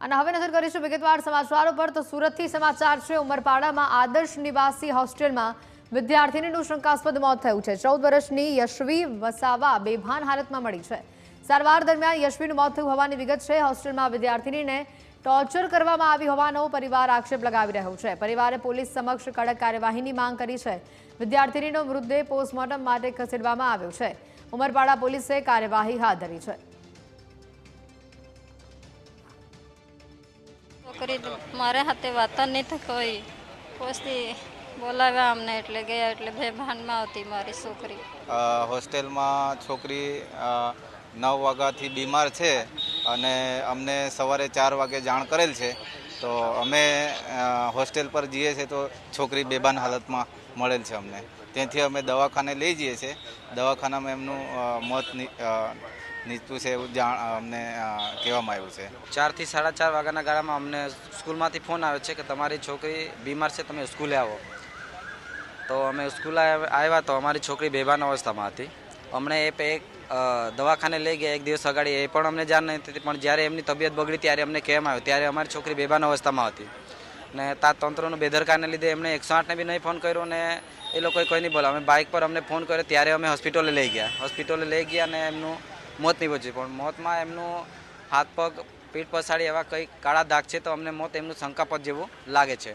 અને હવે નજર કરીશું વિગતવાર સમાચારો પર તો સુરતથી સમાચાર છે। ઉમરપાડામાં આદર્શ નિવાસી હોસ્ટેલમાં વિદ્યાર્થીનીનું શંકાસ્પદ મોત થયું છે। 14 વર્ષની યશવી વસાવા બેભાન હાલતમાં મળી છે। સારવાર દરમિયાન યશવીનું મોત થયું હોવાની વિગત છે। હોસ્ટેલમાં વિદ્યાર્થીનીને ટોર્ચર કરવામાં આવી હોવાનો પરિવાર આક્ષેપ લગાવી રહ્યો છે। પરિવારે પોલીસ સમક્ષ કડક કાર્યવાહીની માંગ કરી છે। વિદ્યાર્થીનીનો મૃતદેહ પોસ્ટમોર્ટમ માટે ખસેડવામાં આવ્યો છે। ઉમરપાડા પોલીસે કાર્યવાહી હાથ ધરી છે। છોકરી મારા હાથે વાત નહીં થઈ કોઈ પછી બોલાવ્યા અમને એટલે ગયા એટલે બેભાનમાં હતી મારી છોકરી। હોસ્ટેલમાં છોકરી 9 વાગ્યાથી બીમાર છે અને અમને સવારે 4 વાગે જાણ કરેલ છે। તો અમે હોસ્ટેલ પર જઈએ છીએ તો છોકરી બેભાન હાલતમાં મળેલ છે અમને। ત્યાંથી અમે દવાખાને લઈ જઈએ છીએ। દવાખાનામાં એમનું મોત નીચું છે એવું અમને કહેવામાં આવ્યું છે। 4 થી 4:30 વાગ્યાના ગાળામાં અમને સ્કૂલમાંથી ફોન આવ્યો છે કે તમારી છોકરી બીમાર છે, તમે સ્કૂલે આવો। તો અમે સ્કૂલે આવ્યા તો અમારી છોકરી બેભાન અવસ્થામાં હતી। અમને એક દવાખાને લઈ ગયા 1 દિવસ અગાડી, એ પણ અમને જાણ નહીં હતી, પણ જ્યારે એમની તબિયત બગડી ત્યારે અમને કહેવામાં આવ્યું ત્યારે અમારી છોકરી બેભાન અવસ્થામાં હતી ને તંત્રનું બેદરકારીને લીધે એમણે 108ને બી નહીં ફોન કર્યો ને એ લોકોએ કોઈ નહીં બોલાવ્યું। અમે બાઇક પર અમને ફોન કર્યો ત્યારે અમે હોસ્પિટલે લઈ ગયા અને એમનું મોત નીપજ્યું। પણ મોતમાં એમનું હાથ પગ પીઠ પછાડી એવા કંઈ કાળા દાગ છે, તો અમને મોત એમનું શંકાસ્પદ જેવું લાગે છે।